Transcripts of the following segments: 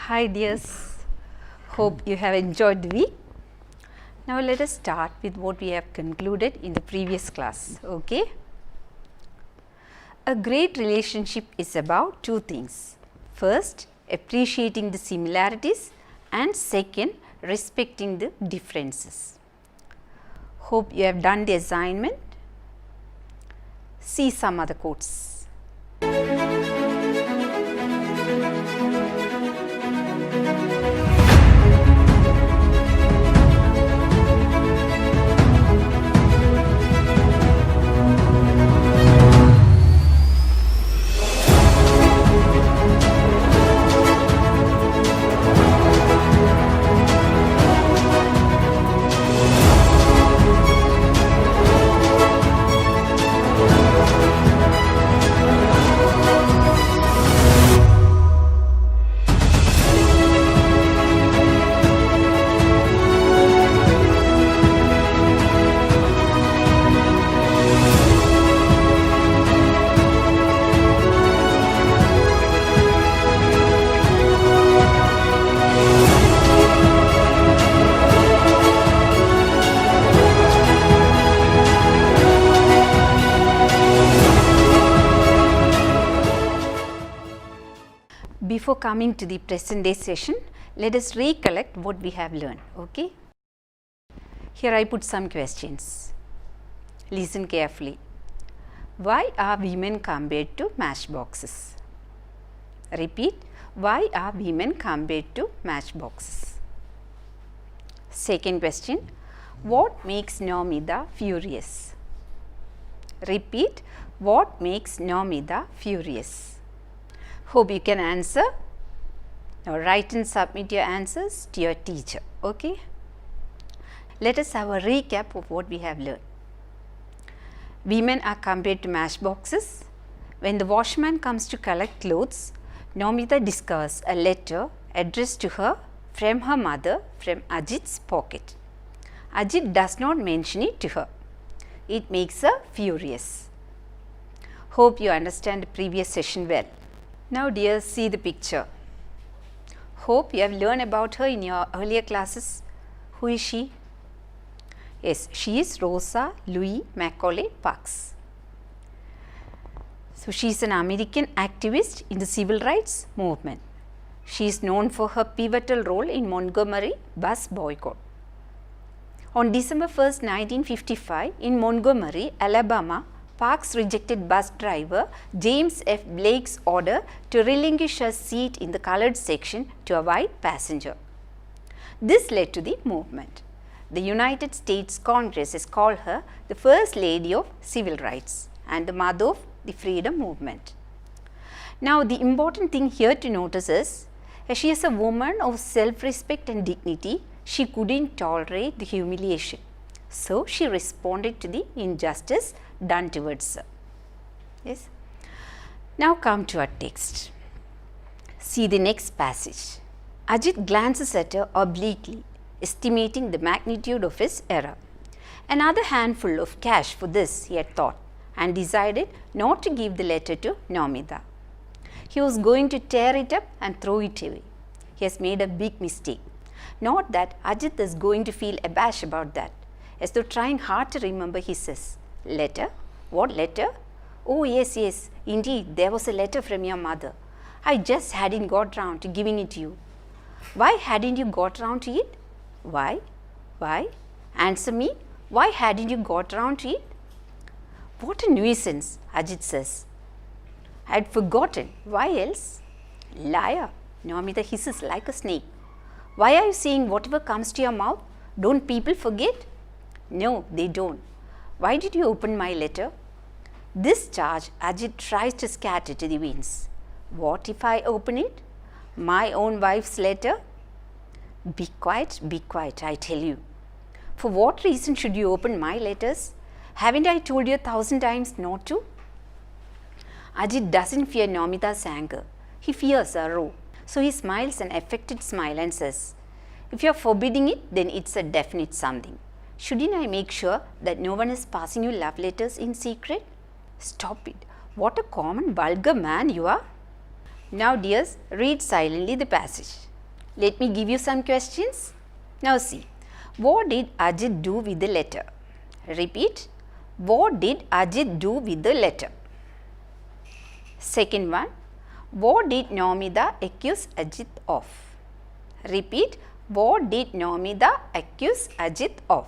Hi dears, hope you have enjoyed the week. Now let us start with what we have concluded in the previous class, okay? A great relationship is about two things. First, appreciating the similarities, and second, respecting the differences. Hope you have done the assignment. See some other quotes. Before coming to the present day session, let us recollect what we have learned, okay? Here I put some questions. Listen carefully. Why are women compared to matchboxes? Repeat. Why are women compared to matchboxes? Second question. What makes Nomida furious? Repeat. What makes Nomida furious? Hope you can answer. Now write and submit your answers to your teacher, okay? Let us have a recap of what we have learned. Women are compared to matchboxes. When the washman comes to collect clothes, Nomida discovers a letter addressed to her from her mother from Ajit's pocket. Ajit does not mention it to her. It makes her furious. Hope you understand the previous session well. Now dears, see the picture. Hope you have learned about her in your earlier classes. Who is she? Yes, she is Rosa Louise Macaulay Parks. So she is an American activist in the civil rights movement. She is known for her pivotal role in Montgomery bus boycott. On December 1st, 1955, in Montgomery, Alabama, Parks rejected bus driver James F. Blake's order to relinquish her seat in the colored section to a white passenger. This led to the movement. The United States Congress has called her the First Lady of Civil Rights and the mother of the freedom movement. Now, the important thing here to notice is, as she is a woman of self-respect and dignity, she couldn't tolerate the humiliation. So, she responded to the injustice done towards her. Yes. Now, come to our text. See the next passage. Ajit glances at her obliquely, estimating the magnitude of his error. Another handful of cash for this, he had thought, and decided not to give the letter to Nomida. He was going to tear it up and throw it away. He has made a big mistake. Not that Ajit is going to feel abashed about that. As though trying hard to remember, he says, "Letter? What letter? Oh yes, indeed, there was a letter from your mother. I just hadn't got round to giving it to you." Why hadn't you got round to it? Why? Why? Answer me. Why hadn't you got around to it? What a nuisance, Ajit says. I had forgotten. Why else? Liar, Nomita hisses like a snake. Why are you saying whatever comes to your mouth? Don't people forget? No, they don't. Why did you open my letter? This charge Ajit tries to scatter to the winds. What if I open it? My own wife's letter? Be quiet, I tell you. For what reason should you open my letters? Haven't I told you 1,000 times not to? Ajit doesn't fear Nomita's anger. He fears her row. So he smiles an affected smile and says, if you are forbidding it, then it's a definite something. Shouldn't I make sure that no one is passing you love letters in secret? Stop it. What a common vulgar man you are. Now dears, read silently the passage. Let me give you some questions. Now see, what did Ajit do with the letter? Repeat, what did Ajit do with the letter? Second one, what did Nomita accuse Ajit of? Repeat, what did Nomita accuse Ajit of?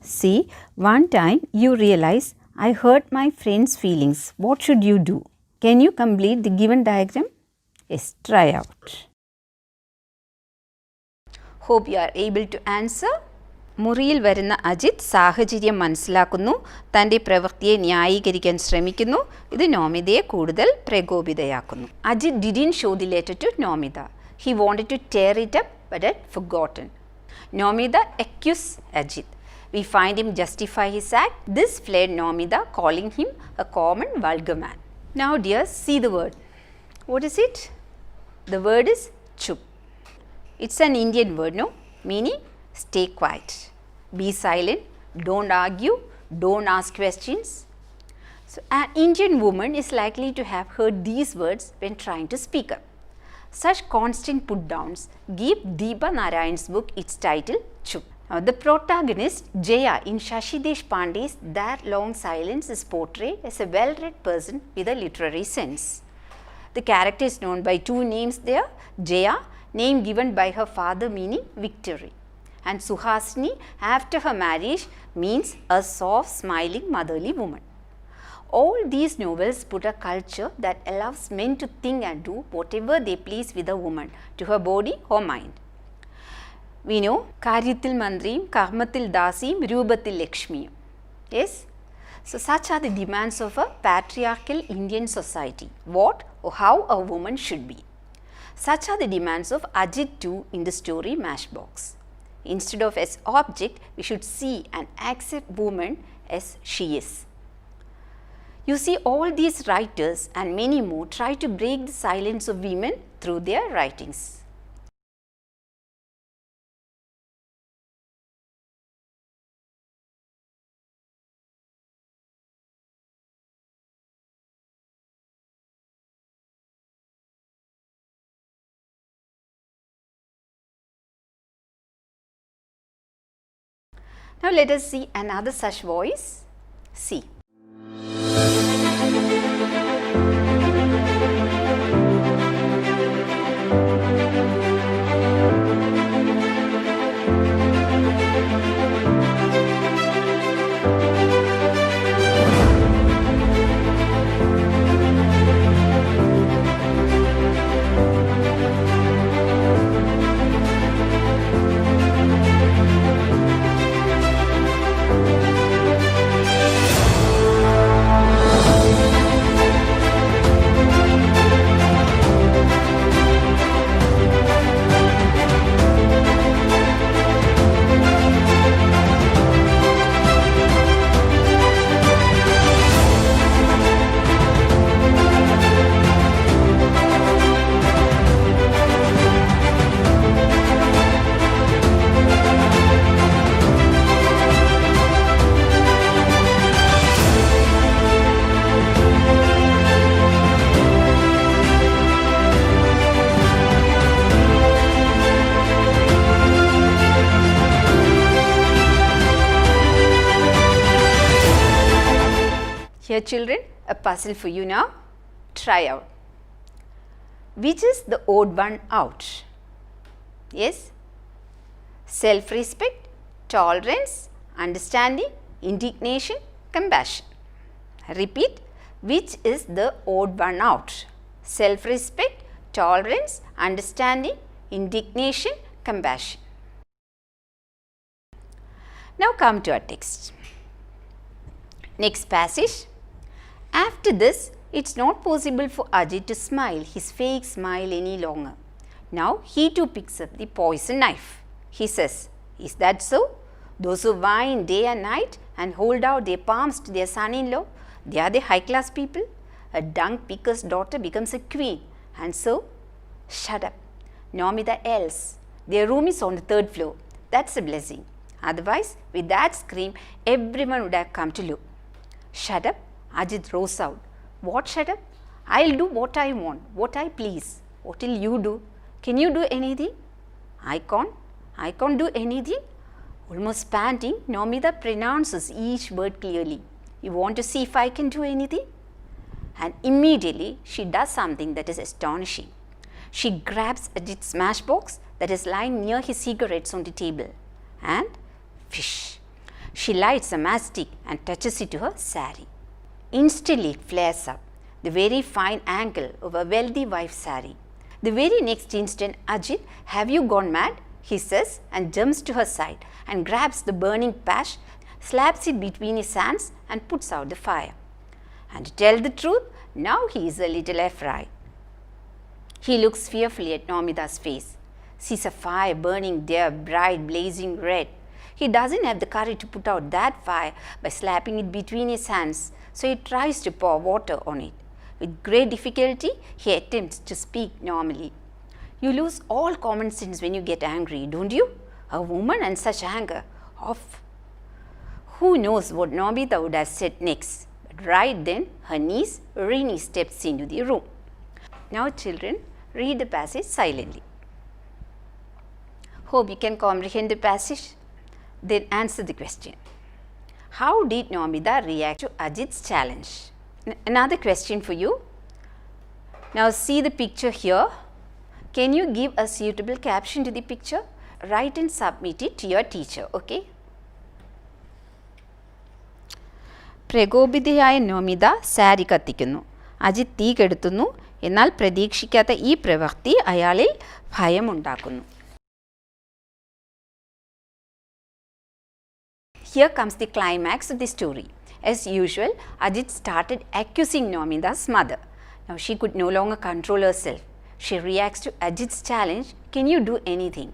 See, one time you realize I hurt my friend's feelings. What should you do? Can you complete the given diagram? Yes, try out. Hope you are able to answer. മുറിയിൽ വരുന്ന അജിത് സാഹചര്യം മനസ്സിലാക്കുന്നു, തൻ്റെ പ്രവൃത്തിയെ ന്യായീകരിക്കാൻ ശ്രമിക്കുന്നു. ഇത് നോമിതയെ കൂടുതൽ പ്രകോപിതയാക്കുന്നു. Ajith didn't show the letter to Nomita. He wanted to tear it up but had forgotten. Nomita accused Ajit. We find him justify his act. This flayed Nomita, calling him a common vulgar man. Now dears, see the word. What is it? The word is chup. It's an Indian word, no? Meaning stay quiet, be silent, don't argue, don't ask questions. So an Indian woman is likely to have heard these words when trying to speak up. Such constant put downs give Deepa Narayan's book its title Chup. Now the protagonist Jaya in Shashi Deshpande's That Long Silence is portrayed as a well-read person with a literary sense. The character is known by two names there, Jaya, name given by her father meaning victory, and Suhasini after her marriage means a soft smiling motherly woman. All these novels put a culture that allows men to think and do whatever they please with a woman to her body or mind. We know Karyathil Mandriyum, Karmathil Dasiyum, Rupathil Lakshmiyum. Yes? So such are the demands of a patriarchal Indian society. What or how a woman should be. Such are the demands of Ajit too in the story Matchbox. Instead of as object, we should see and accept woman as she is. You see, all these writers and many more try to break the silence of women through their writings. Now let us see another such voice. See. Here children, a puzzle for you now. Try out. Which is the odd one out? Yes, self-respect, tolerance, understanding, indignation, compassion. Repeat, which is the odd one out? Self-respect, tolerance, understanding, indignation, compassion. Now come to our text. Next passage. After this, it's not possible for Ajit to smile his fake smile any longer. Now he too picks up the poison knife. He says, "Is that so? Those who whine day and night and hold out their palms to their son-in-law, they are the high-class people. A dung picker's daughter becomes a queen, and so, shut up. Nomita else. Their room is on the 3rd floor. That's a blessing. Otherwise, with that scream, everyone would have come to look." "Shut up?" Ajit rose out. "What shut up? I'll do what I want, what I please. What will you do? Can you do anything?" I can't do anything." Almost panting, Nomita pronounces each word clearly. "You want to see if I can do anything?" And immediately she does something that is astonishing. She grabs Ajit's matchbox that is lying near his cigarettes on the table and fish. She lights a matchstick and touches it to her sari. Instantly it flares up, the very fine angle of a wealthy wife's sari. The very next instant, "Ajit, have you gone mad?" he says, and jumps to her side and grabs the burning patch, slaps it between his hands and puts out the fire. And to tell the truth, now he is a little afraid. He looks fearfully at Nomita's face, sees a fire burning there, bright, blazing red. He doesn't have the courage to put out that fire by slapping it between his hands, so he tries to pour water on it. With great difficulty, he attempts to speak normally. "You lose all common sense when you get angry, don't you? A woman and such anger. Off." Who knows what Nomita would have said next? But right then, her niece, Rini, steps into the room. Now children, read the passage silently. Hope you can comprehend the passage. Then answer the question. How did Nomita react to Ajit's challenge? Another question for you. Now see the picture here. Can you give a suitable caption to the picture? Write and submit it to your teacher, okay? പ്രകോപിതയായ നോമിത സാരി കത്തിക്കുന്നു. അജിത് തീ കെടുത്തുന്നു. എന്നാൽ പ്രതീക്ഷിക്കാത്ത ഈ പ്രവൃത്തി അയാളിൽ ഭയമുണ്ടാക്കുന്നു. Here comes the climax of the story. As usual, Ajit started accusing Nomita's mother. Now she could no longer control herself. She reacts to Ajit's challenge, "Can you do anything?"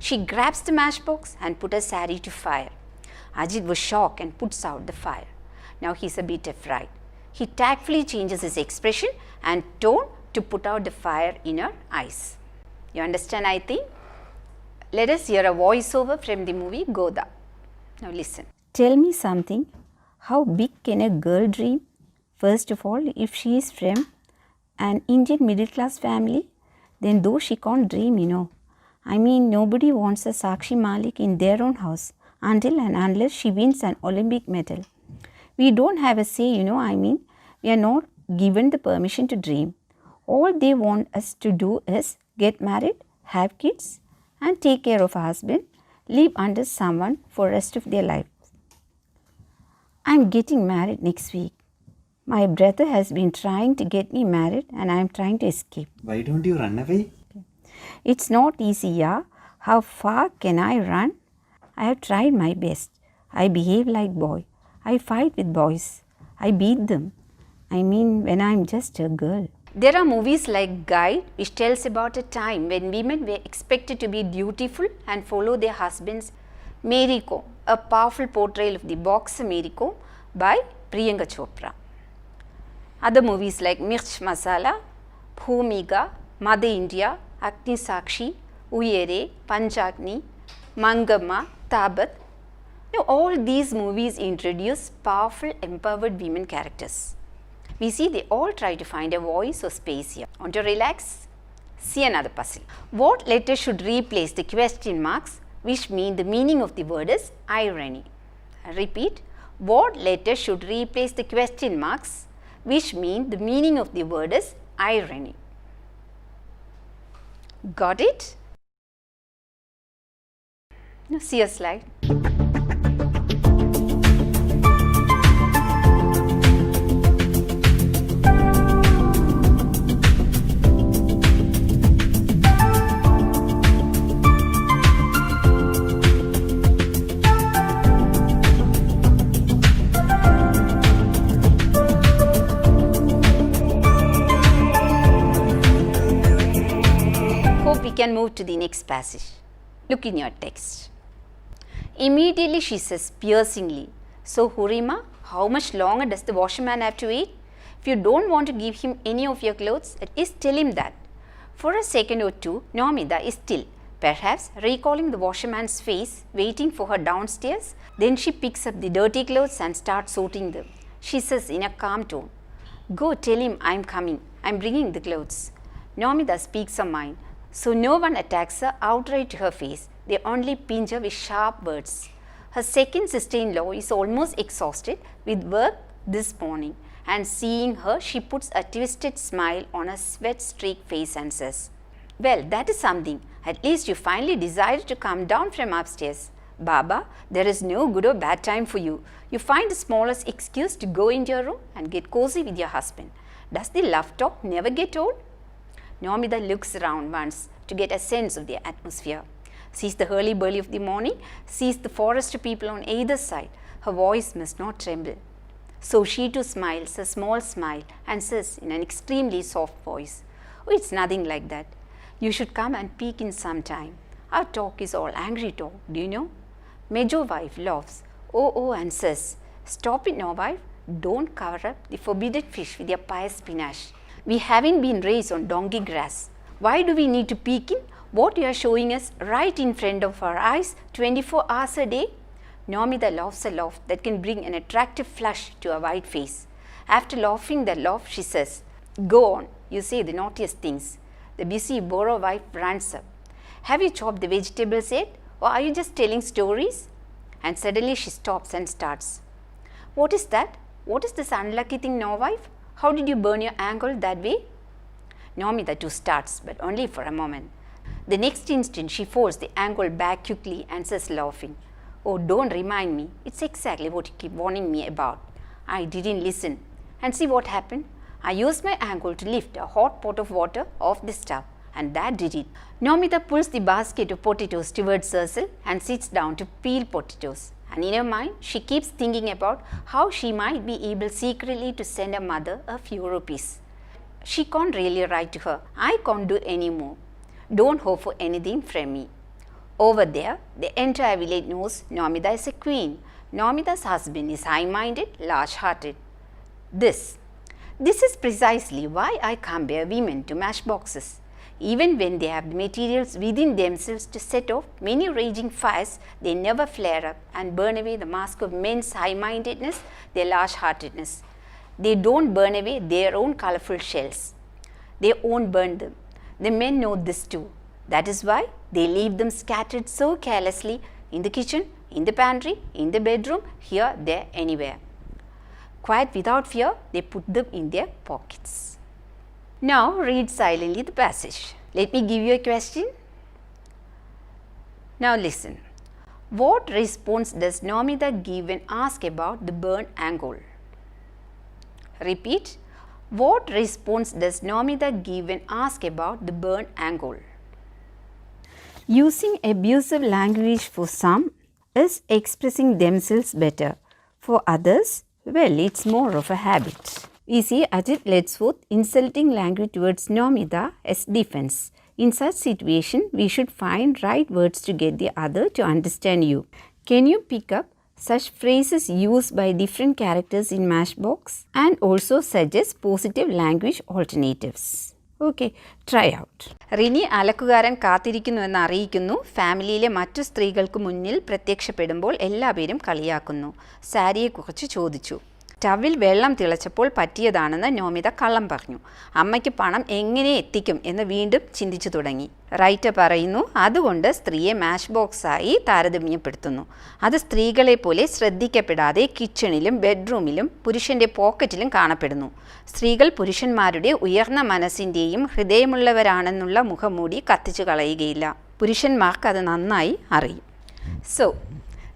She grabs the matchbox and puts her sari to fire. Ajit was shocked and puts out the fire. Now he is a bit afraid. He tactfully changes his expression and tone to put out the fire in her eyes. You understand, I think? Let us hear a voiceover from the movie Goda. Now listen. Tell me something. How big can a girl dream? First of all, if she is from an Indian middle class family, then though she can't dream, I mean, nobody wants a Sakshi Malik in their own house until and unless she wins an Olympic medal. We don't have a say, I mean, we are not given the permission to dream. All they want us to do is get married, have kids, and take care of a husband, live under someone for the rest of their lives. I'm getting married next week. My brother has been trying to get me married and I'm trying to escape. Why don't you run away? It's not easy, yeah. How far can I run? I have tried my best. I behave like boy. I fight with boys. I beat them. I mean, when I'm just a girl. There are movies like Guide, which tells about a time when women were expected to be dutiful and follow their husbands. Mary Kom, a powerful portrayal of the boxer Mary Kom by Priyanka Chopra. Other movies like Mirch Masala, Bhumiga, Mother India, Agni Sakshi, Uyere, Panchagni, Mangamma, Tabat. Now, all these movies introduce powerful, empowered women characters. We see they all try to find a voice or space here. Want to relax? See another puzzle. What letter should replace the question marks, which mean the meaning of the word is irony? I repeat, what letter should replace the question marks, which mean the meaning of the word is irony? Got it? See a slide. We can move to the next passage. Look in your text. Immediately she says piercingly, "So Hurima, how much longer does the washerman have to wait? If you don't want to give him any of your clothes, at least tell him that." For a second or two, Nomida is still, perhaps recalling the washerman's face, waiting for her downstairs. Then she picks up the dirty clothes and starts sorting them. She says in a calm tone, "Go tell him I'm coming. I'm bringing the clothes." Nomida speaks her mind. So no one attacks her outright to her face. They only pinch her with sharp words. Her second sister-in-law is almost exhausted with work this morning, and seeing her, she puts a twisted smile on her sweat-streaked face and says, "Well, that is something. At least you finally decided to come down from upstairs. Baba, there is no good or bad time for you. You find the smallest excuse to go into your room and get cozy with your husband. Does the love talk never get old?" Nomida looks around once to get a sense of the atmosphere. Sees the hurly-burly of the morning, sees the forest of people on either side. Her voice must not tremble. So she too smiles a small smile and says in an extremely soft voice, "Oh, it's nothing like that. You should come and peek in some time. Our talk is all angry talk, do you know?" Major wife laughs, oh, and says, "Stop it now, wife. Don't cover up the forbidden fish with your pious spinach. We haven't been raised on donkey grass. Why do we need to peek in what you are showing us right in front of our eyes 24 hours a day?" Nomida laughs a laugh that can bring an attractive flush to her white face. After laughing that laugh, she says, "Go on, you say the naughtiest things." The busy Boro wife runs up. "Have you chopped the vegetables yet, or are you just telling stories?" And suddenly she stops and starts. "What is that? What is this unlucky thing now, wife? How did you burn your ankle that way?" Nomida too starts, but only for a moment. The next instant she folds the ankle back quickly and says laughing, "Oh, don't remind me. It's exactly what you keep warning me about. I didn't listen. And see what happened? I used my ankle to lift a hot pot of water off the stove, and that did it." Nomida pulls the basket of potatoes towards Cecil and sits down to peel potatoes. And in her mind, she keeps thinking about how she might be able secretly to send her mother a few rupees. She can't really write to her, "I can't do any more. Don't hope for anything from me." Over there, the entire village knows Nomida is a queen. Nomida's husband is high-minded, large-hearted. This is precisely why I compare women to matchboxes. Even when they have the materials within themselves to set off many raging fires, they never flare up and burn away the mask of men's high-mindedness, their large-heartedness. They don't burn away their own colorful shells. They won't burn them. The men know this too. That is why they leave them scattered so carelessly in the kitchen, in the pantry, in the bedroom, here, there, anywhere. Quite without fear, they put them in their pockets. Now read silently the passage. Let me give you a question. Now listen. What response does Nomida give when asked about the burnt ankle? Repeat. What response does Nomida give when asked about the burnt ankle? Using abusive language for some is expressing themselves better. For others, well, it's more of a habit. We see Ajit lets forth insulting language towards Nomida as defense. In such situation, we should find right words to get the other to understand you. Can you pick up such phrases used by different characters in Matchbox and also suggest positive language alternatives? Okay, try out. Rini അലക്കുകാരൻ കാത്തിരിക്കുന്നുവെന്ന് അറിയിക്കുന്നു. ഫാമിലിയിലെ മറ്റു സ്ത്രീകൾക്ക് മുന്നിൽ പ്രത്യക്ഷപ്പെടുമ്പോൾ എല്ലാവരും കളിയാക്കുന്നു. സാരിയെക്കുറിച്ച് ചോദിച്ചു. ടവിൽ വെള്ളം തിളച്ചപ്പോൾ പറ്റിയതാണെന്ന് നോമിത കള്ളം പറഞ്ഞു. അമ്മയ്ക്ക് പണം എങ്ങനെ എത്തിക്കും എന്ന് വീണ്ടും ചിന്തിച്ചു തുടങ്ങി. റൈറ്റർ പറയുന്നു, അതുകൊണ്ട് സ്ത്രീയെ മാച്ച് ബോക്സായി താരതമ്യപ്പെടുത്തുന്നു. അത് സ്ത്രീകളെ പോലെ ശ്രദ്ധിക്കപ്പെടാതെ കിച്ചണിലും ബെഡ്റൂമിലും പുരുഷൻ്റെ പോക്കറ്റിലും കാണപ്പെടുന്നു. സ്ത്രീകൾ പുരുഷന്മാരുടെ ഉയർന്ന മനസ്സിൻ്റെയും ഹൃദയമുള്ളവരാണെന്നുള്ള മുഖംമൂടി കത്തിച്ചു കളയുകയില്ല. പുരുഷന്മാർക്ക് അത് നന്നായി അറിയും. So,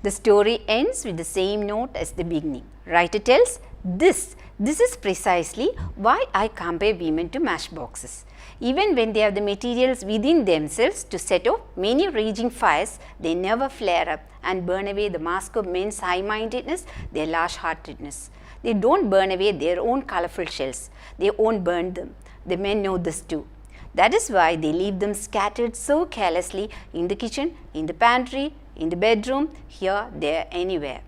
the story ends with the same note as the beginning. Writer tells, this is precisely why I compare women to matchboxes. Even when they have the materials within themselves to set off many raging fires, they never flare up and burn away the mask of men's high-mindedness, their large-heartedness. They don't burn away their own colorful shells. They won't burn them. The men know this too. That is why they leave them scattered so carelessly in the kitchen, in the pantry, in the bedroom, here, there, anywhere.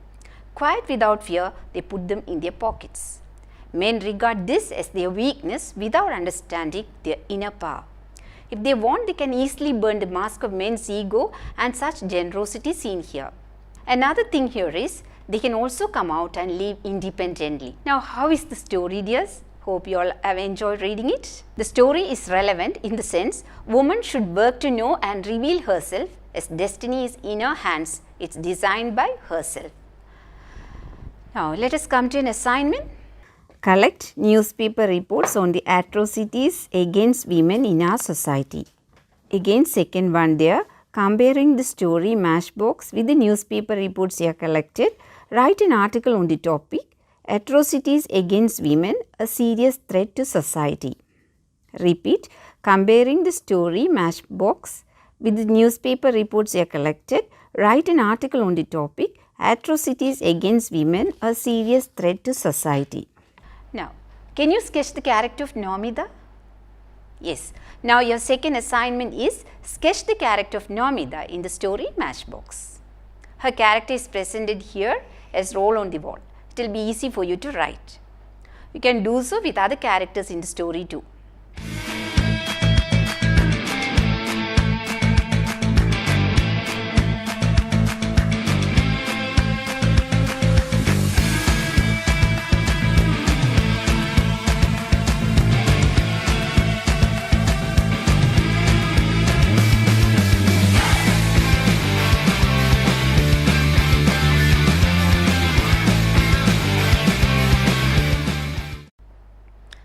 Quite without fear, they put them in their pockets. Men regard this as their weakness without understanding their inner power. If they want, they can easily burn the mask of men's ego and such generosity seen here. Another thing here is, they can also come out and live independently. Now, how is the story, dears? Hope you all have enjoyed reading it. The story is relevant in the sense, woman should work to know and reveal herself as destiny is in her hands. It's designed by herself. Now, let us come to an assignment. Collect newspaper reports on the atrocities against women in our society. Again, second one there, comparing the story Matchbox with the newspaper reports you have collected, write an article on the topic, Atrocities Against Women, a Serious Threat to Society. Repeat, comparing the story Matchbox with the newspaper reports you have collected, write an article on the topic, Atrocities Against Women, a Serious Threat to Society. Now, can you sketch the character of Nomida? Yes. Now, your second assignment is sketch the character of Nomida in the story Matchbox. Her character is presented here as roll on the wall. It will be easy for you to write. You can do so with other characters in the story too.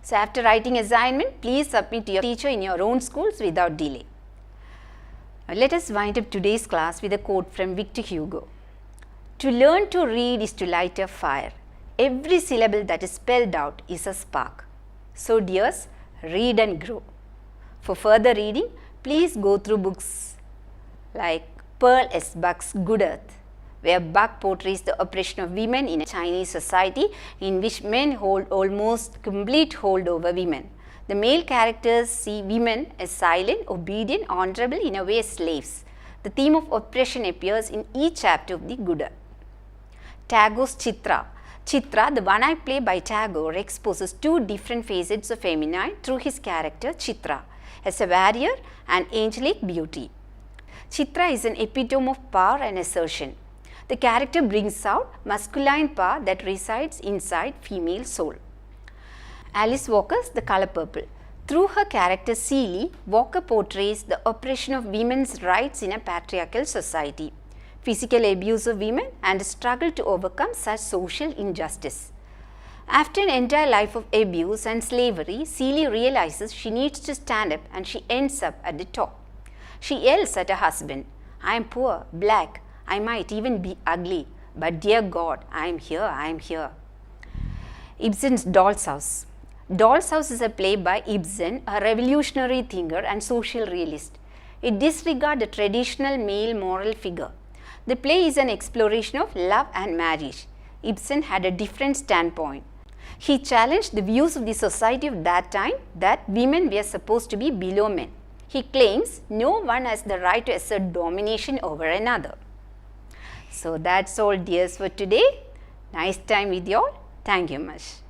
So, after writing assignment, please submit to your teacher in your own schools without delay. Now, let us wind up today's class with a quote from Victor Hugo. To learn to read is to light a fire. Every syllable that is spelled out is a spark. So, dears, read and grow. For further reading, please go through books like Pearl S. Buck's Good Earth, where Buck portrays the oppression of women in a Chinese society in which men hold almost complete hold over women. The male characters see women as silent, obedient, honorable, in a way slaves. The theme of oppression appears in each chapter of the Good Earth. Tagore's Chitra. Chitra, the one act play by Tagore, exposes two different facets of feminine through his character Chitra, as a warrior and angelic beauty. Chitra is an epitome of power and assertion. The character brings out masculine power that resides inside female soul. Alice Walker's The Color Purple. Through her character Celie, Walker portrays the oppression of women's rights in a patriarchal society, physical abuse of women, and the struggle to overcome such social injustice. After an entire life of abuse and slavery, Celie realizes she needs to stand up, and she ends up at the top. She yells at her husband, "I am poor, black, I might even be ugly, but dear God, I am here, I am here." Ibsen's Doll's House. Doll's House is a play by Ibsen, a revolutionary thinker and social realist. It disregards the traditional male moral figure. The play is an exploration of love and marriage. Ibsen had a different standpoint. He challenged the views of the society of that time that women were supposed to be below men. He claims no one has the right to assert domination over another. So that's all, dears, for today. Nice time with you all. Thank you much.